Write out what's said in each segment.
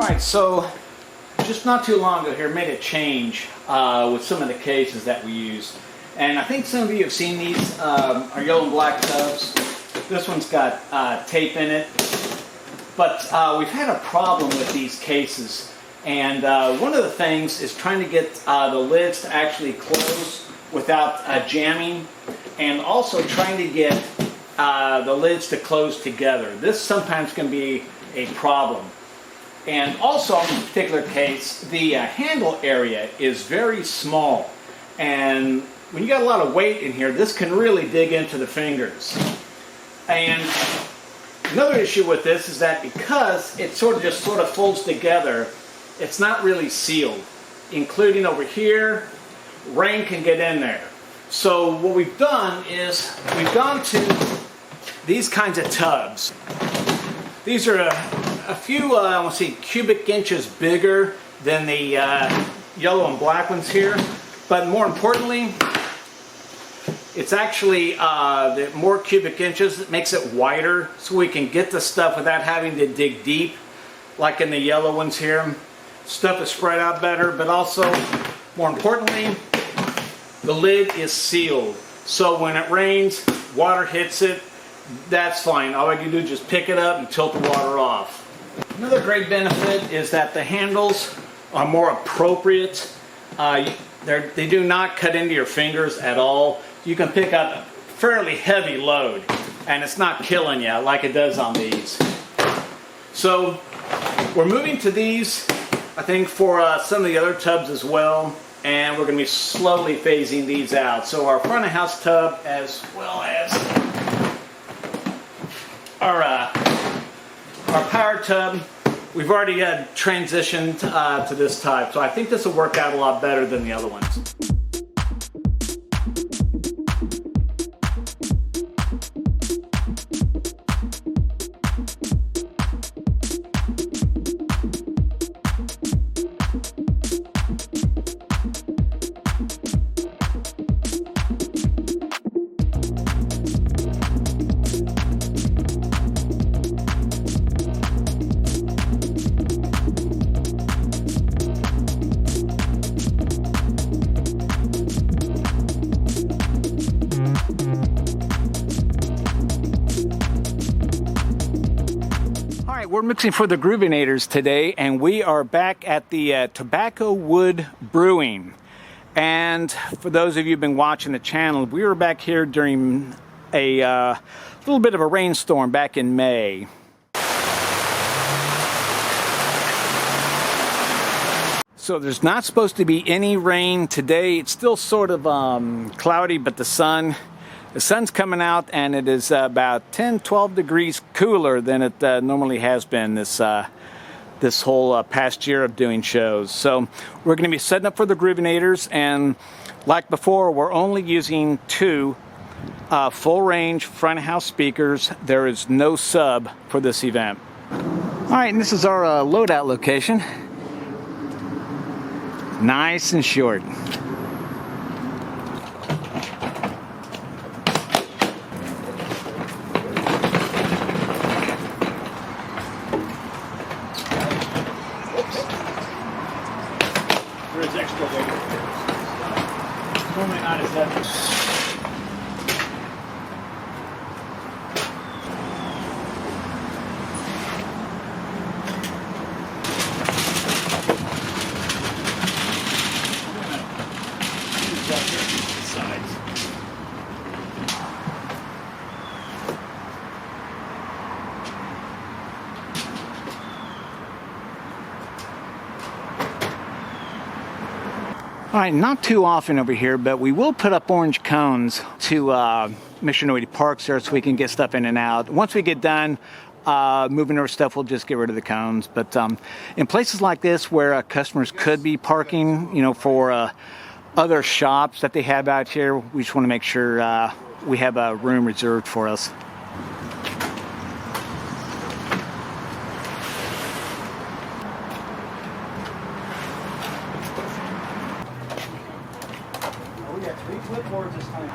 Alright, so just not too long ago here made a change with some of the cases that we use. And I think some of you have seen these, our yellow and black tubs. This one's got tape in it. But we've had a problem with these cases. And one of the things is trying to get the lids to actually close without jamming. And also trying to get the lids to close together. This sometimes can be a problem. And also in this particular case, the handle area is very small. And when you got a lot of weight in here, this can really dig into the fingers. And another issue with this is that because it sort of folds together, it's not really sealed. Including over here, rain can get in there. So what we've done is we've gone to these kinds of tubs. These are a few, let's see, cubic inches bigger than the yellow and black ones here. But more importantly, it's actually the more cubic inches, it makes it wider so we can get the stuff without having to dig deep like in the yellow ones here. Stuff is spread out better, but also, more importantly, the lid is sealed. So when it rains, water hits it, that's fine. All I can do is just pick it up and tilt the water off. Another great benefit is that the handles are more appropriate. They do not cut into your fingers at all. You can pick up a fairly heavy load and it's not killing you like it does on these. So we're moving to these, I think, for some of the other tubs as well. And we're going to be slowly phasing these out. So our front of house tub as well as our power tub, we've already transitioned to this type. So I think this will work out a lot better than the other ones. We're mixing for the Groovynators today, and we are back at the Tobacco Wood Brewing. And for those of you who've been watching the channel, we were back here during a little bit of a rainstorm back in May. So there's not supposed to be any rain today. It's still sort of cloudy, but the sun's coming out, and it is about 10-12 degrees cooler than it normally has been this whole past year of doing shows. So we're going to be setting up for the Groovynators, and like before, we're only using two full range front of house speakers. There is no sub for this event. All right, and this is our loadout location. Nice and short. There's extra weight. Normally not as heavy. All right, not too often over here, but we will put up orange cones to make sure nobody parks there so we can get stuff in and out. Once we get done moving our stuff, we'll just get rid of the cones. But in places like this where customers could be parking, you know, for other shops that they have out here, we just want to make sure we have a room reserved for us. We got 3 clipboards this time.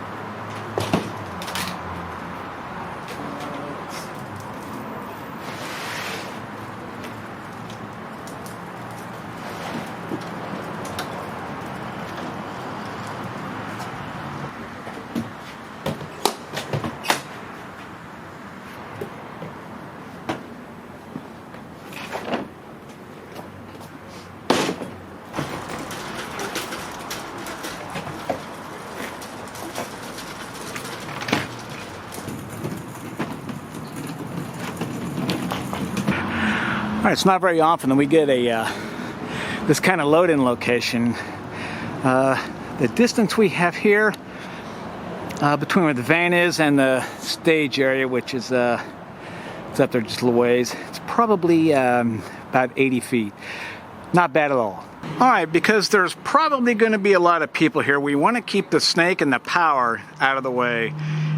All right, it's not very often that we get a this kind of load-in location. The distance we have here between where the van is and the stage area, which is it's up there just a little ways, it's probably about 80 feet. Not bad at all. All right, because there's probably going to be a lot of people here, we want to keep the snake and the power out of the way.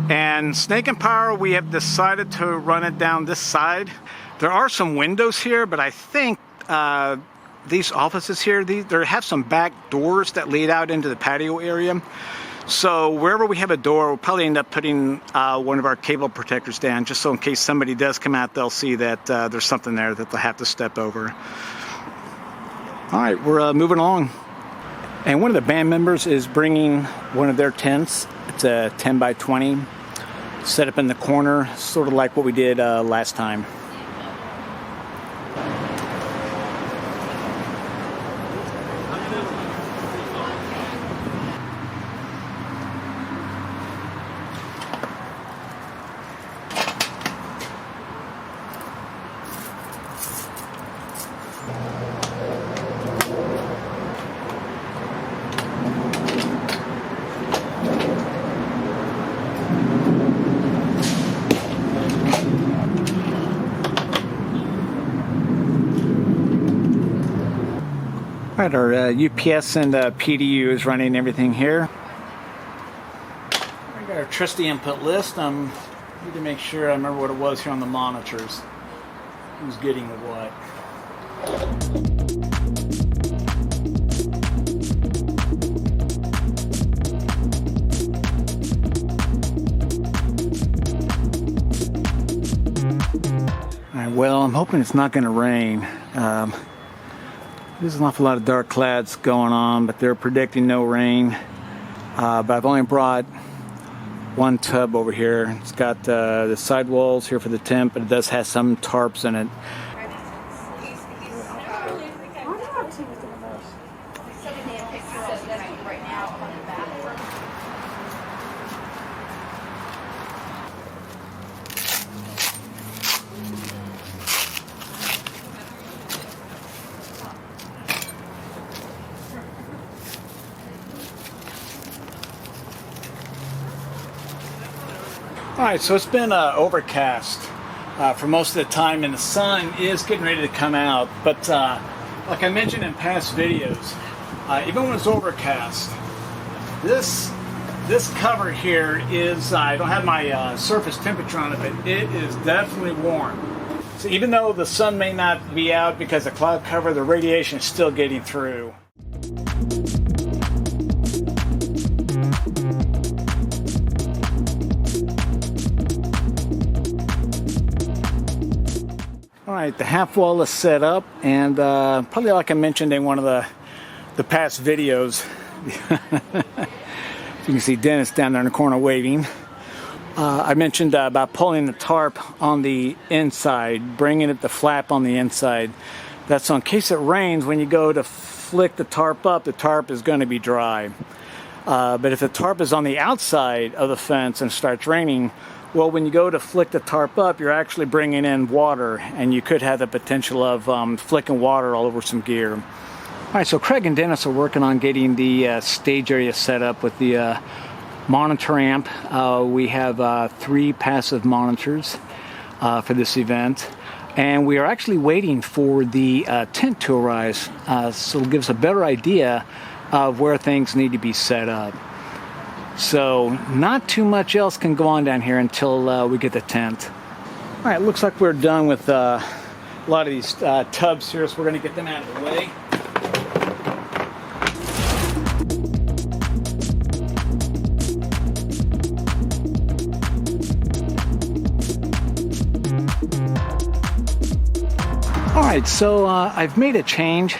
And snake and power, we have decided to run it down this side. There are some windows here, but I think these offices here, they have some back doors that lead out into the patio area. So wherever we have a door, we'll probably end up putting one of our cable protectors down, just so in case somebody does come out, they'll see that there's something there that they'll have to step over. All right, we're moving along. And one of the band members is bringing one of their tents. It's a 10 by 20, set up in the corner, sort of like what we did last time. All right, our UPS and PDU is running everything here. I got our trusty input list. Need to make sure I remember what it was here on the monitors. Who's getting what? All right, well, I'm hoping it's not going to rain. There's an awful lot of dark clouds going on, but they're predicting no rain. But I've only brought one tub over here. It's got the sidewalls here for the tent, but it does have some tarps in it. All right, so it's been overcast for most of the time, and the sun is getting ready to come out. But like I mentioned in past videos, even when it's overcast, this cover here is, I don't have my surface temperature on it, but it is definitely warm. So even though the sun may not be out because of cloud cover, the radiation is still getting through. All right, the half wall is set up, and probably like I mentioned in one of the past videos, you can see Dennis down there in the corner waving. I mentioned about pulling the tarp on the inside, bringing it the flap on the inside. That's so in case it rains, when you go to flick the tarp up, the tarp is going to be dry. But if the tarp is on the outside of the fence and starts raining, well, when you go to flick the tarp up, you're actually bringing in water, and you could have the potential of flicking water all over some gear. All right, so Craig and Dennis are working on getting the stage area set up with the monitor amp. We have 3 passive monitors for this event, and we are actually waiting for the tent to arise, so it'll give us a better idea of where things need to be set up. So not too much else can go on down here until we get the tent. All right, looks like we're done with a lot of these tubs here, so we're going to get them out of the way. All right, so I've made a change.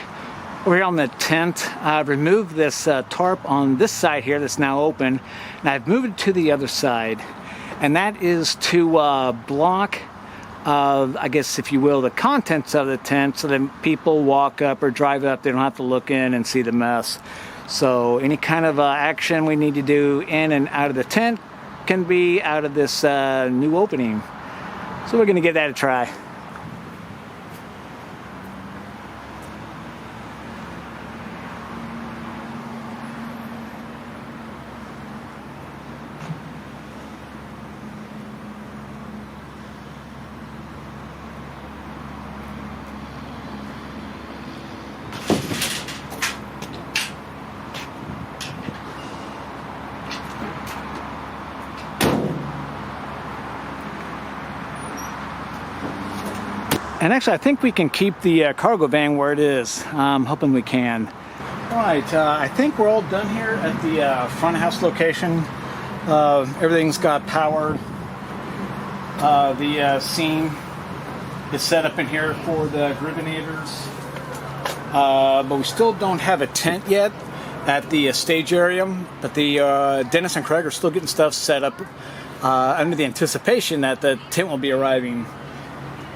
Over here on the tent, I've removed this tarp on this side here that's now open, and I've moved it to the other side. And that is to block, I guess if you will, the contents of the tent, so that people walk up or drive up, they don't have to look in and see the mess. So any kind of action we need to do in and out of the tent can be out of this new opening. So we're going to give that a try. And actually, I think we can keep the cargo van where it is. I'm hoping we can. All right, I think we're all done here at the front of house location. Everything's got power. The scene is set up in here for the Groovynators. But we still don't have a tent yet at the stage area. But the Dennis and Craig are still getting stuff set up under the anticipation that the tent will be arriving.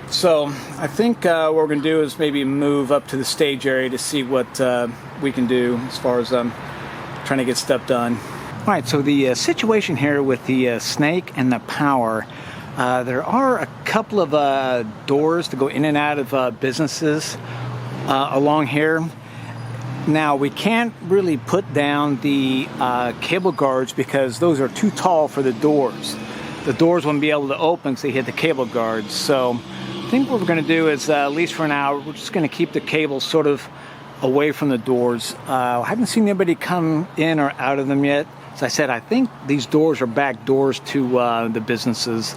So I think what we're going to do is maybe move up to the stage area to see what we can do as far as trying to get stuff done. All right, so the situation here with the snake and the power, there are a couple of doors to go in and out of businesses along here. Now, we can't really put down the cable guards because those are too tall for the doors. The doors wouldn't be able to open, so you hit the cable guards. So I think what we're going to do is, at least for an hour, we're just going to keep the cables sort of away from the doors. I haven't seen anybody come in or out of them yet. As I said, I think these doors are back doors to the businesses.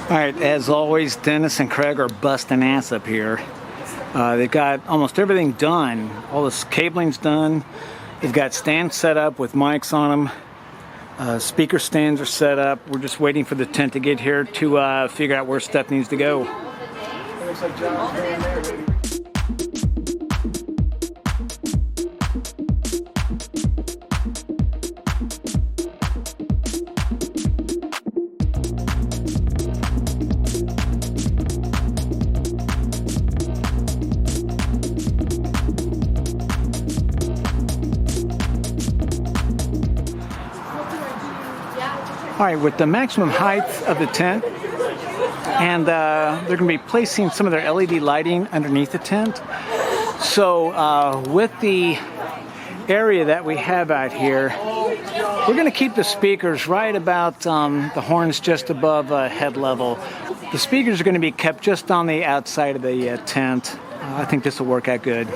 All right, as always, Dennis and Craig are busting ass up here. They've got almost everything done. All this cabling's done. They've got stands set up with mics on them. Speaker stands are set up. We're just waiting for the tent to get here to figure out where stuff needs to go. Looks like John's going there. All right, with the maximum height of the tent, and they're going to be placing some of their LED lighting underneath the tent. So with the area that we have out here, we're going to keep the speakers right about the horns just above head level. The speakers are going to be kept just on the outside of the tent. I think this will work out good.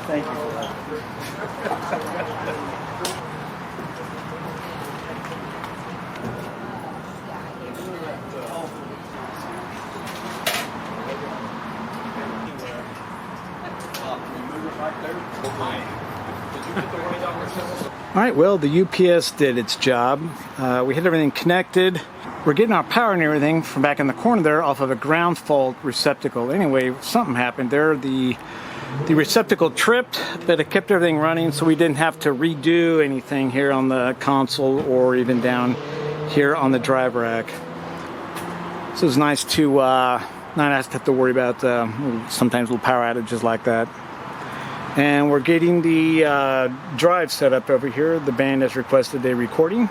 Thank you for that. All right, well, the UPS did its job. We had everything connected. We're getting our power and everything from back in the corner there off of a ground fault receptacle. Anyway, something happened there. The receptacle tripped, but it kept everything running, so we didn't have to redo anything here on the console or even down here on the drive rack. So it's nice to not have to worry about sometimes little power outages like that. And we're getting the drive set up over here. The band has requested a recording.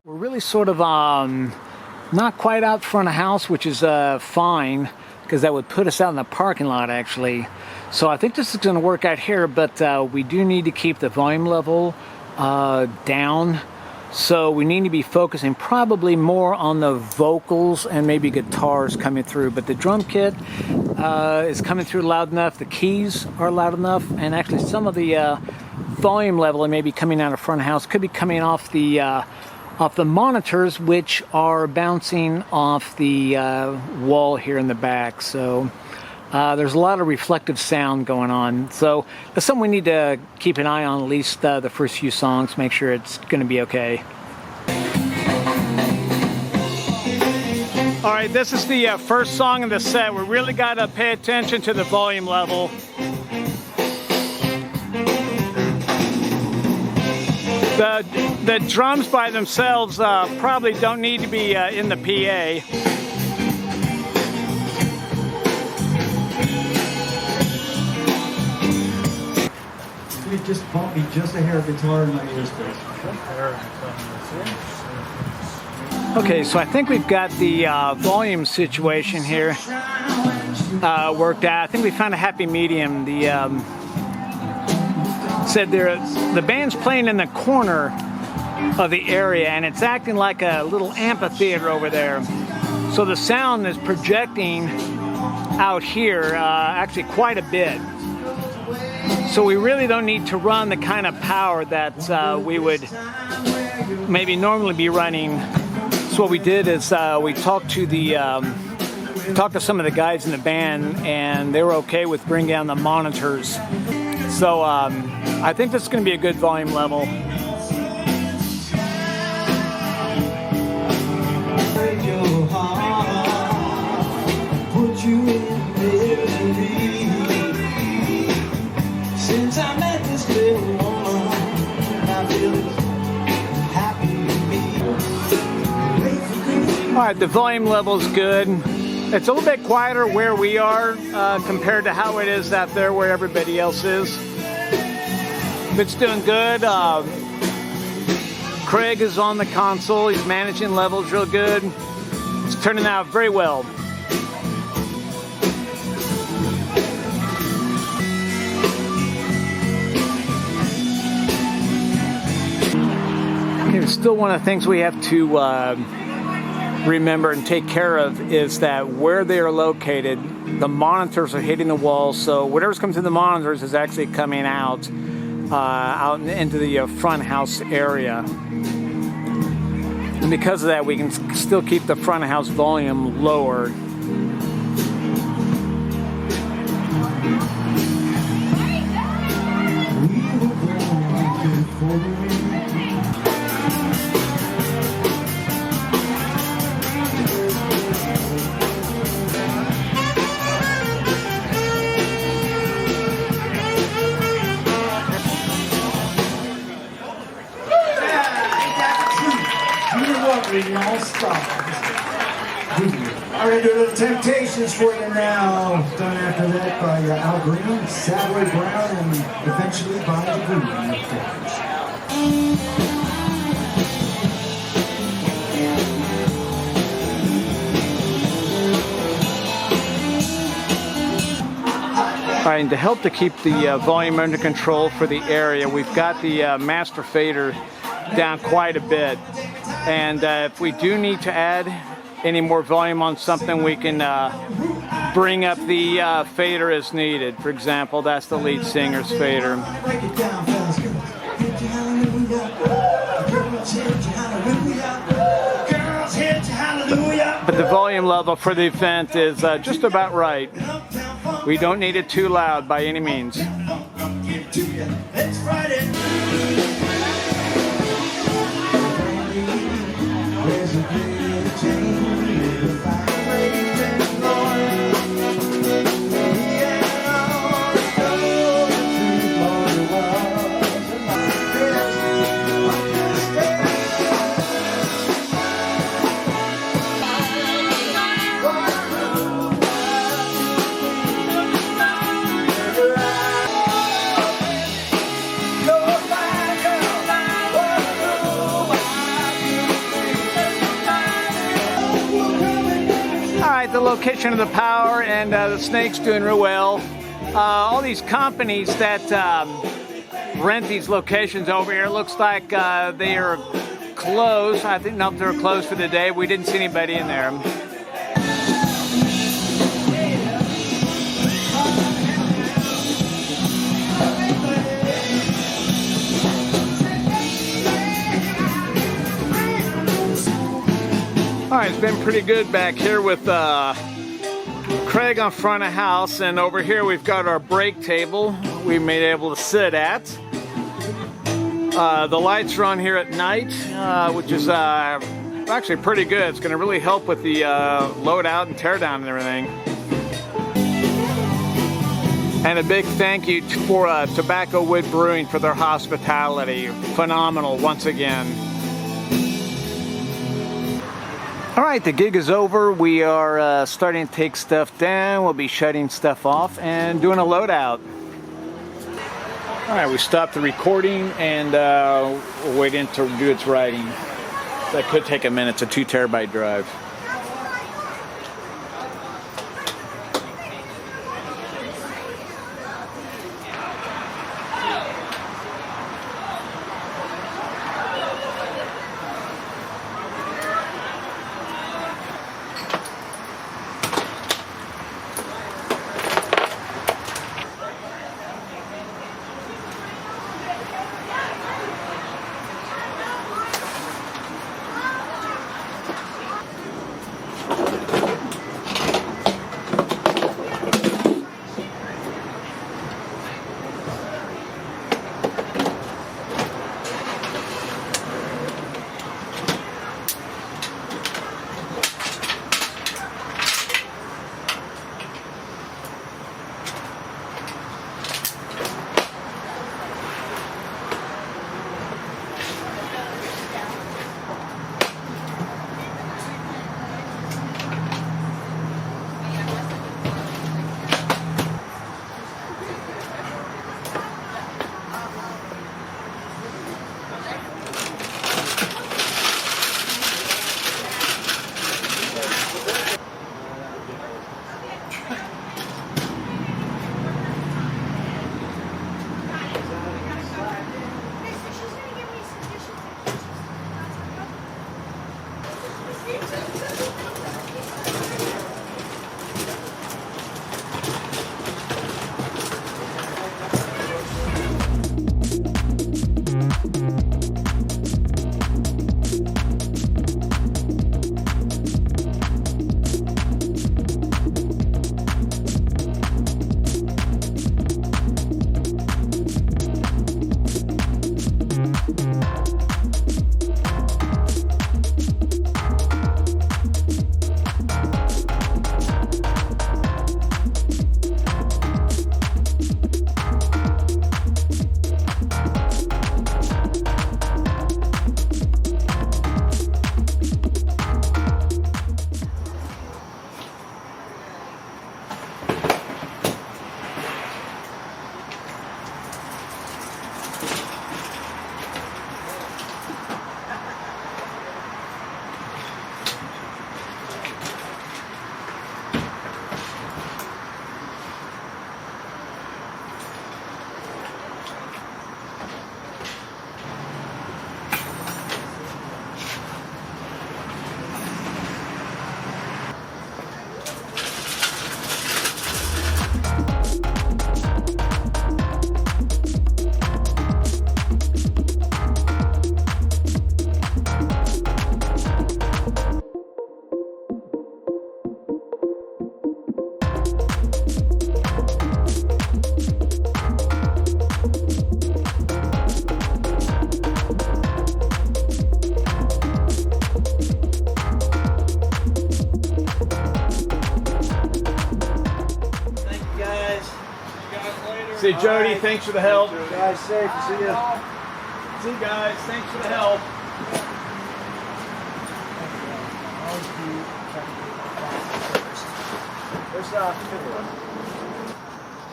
We're really sort of not quite out front of house, which is fine, because that would put us out in the parking lot actually. So I think this is going to work out here, but we do need to keep the volume level down. So we need to be focusing probably more on the vocals and maybe guitars coming through. But the drum kit is coming through loud enough. The keys are loud enough, and actually some of the volume level and maybe coming out of front of house could be coming off the monitors, which are bouncing off the wall here in the back. So there's a lot of reflective sound going on. So that's something we need to keep an eye on, at least the first few songs, make sure it's going to be okay. All right, this is the first song in the set. We really got to pay attention to the volume level. The The drums by themselves probably don't need to be in the PA. It just bumped me just a hair guitar in my ears. Okay, so I think we've got the volume situation here worked out. I think we found a happy medium. The band's playing in the corner of the area, and it's acting like a little amphitheater over there. So the sound is projecting out here actually quite a bit. So we really don't need to run the kind of power that we would maybe normally be running. So what we did is we talked to some of the guys in the band, and they were okay with bringing down the monitors. So I think this is going to be a good volume level. Since I met this little woman, I feel happy to be. All right, the volume level's good. It's a little bit quieter where we are compared to how it is out there where everybody else is. It's doing good. Craig is on the console. He's managing levels real good. It's turning out very well. Okay, still one of the things we have to remember and take care of is that where they are located, the monitors are hitting the wall, so whatever's coming through the monitors is actually coming out into the front house area. And because of that, we can still keep the front house volume lower. All right, do a little Temptations for you now. Done after that by Al Green, Savoy Brown, and eventually by theGroovynators. All right, and to help to keep the volume under control for the area, we've got the master fader down quite a bit. And if we do need to add any more volume on something, we can bring up the fader as needed. For example, that's the lead singer's fader. But the volume level for the event is just about right. We don't need it too loud by any means. The location of the power, and the snake's doing real well. All these companies that rent these locations over here, looks like they are closed. I think no, they're closed for the day. We didn't see anybody in there. All right, it's been pretty good back here with Craig on front of house, and over here we've got our break table we've been able to sit at. The lights are on here at night, which is actually pretty good. It's going to really help with the load out and tear down and everything. And a big thank you for Tobacco Wood Brewing for their hospitality. Phenomenal once again. All right, the gig is over. We are starting to take stuff down. We'll be shutting stuff off and doing a loadout. All right, we stopped the recording and we're waiting to do its writing. That could take a minute. It's a 2 terabyte drive. See you, Jody. Right. Thanks for the help. Guys, safe. See you. See you guys. Thanks for the help.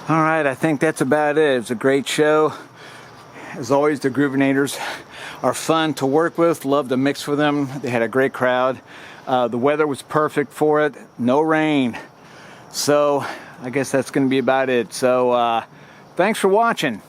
All right, I think that's about it. It was a great show. As always, the Groovynators are fun to work with. Love to mix with them. They had a great crowd. The weather was perfect for it. No rain. So I guess that's going to be about it. So thanks for watching.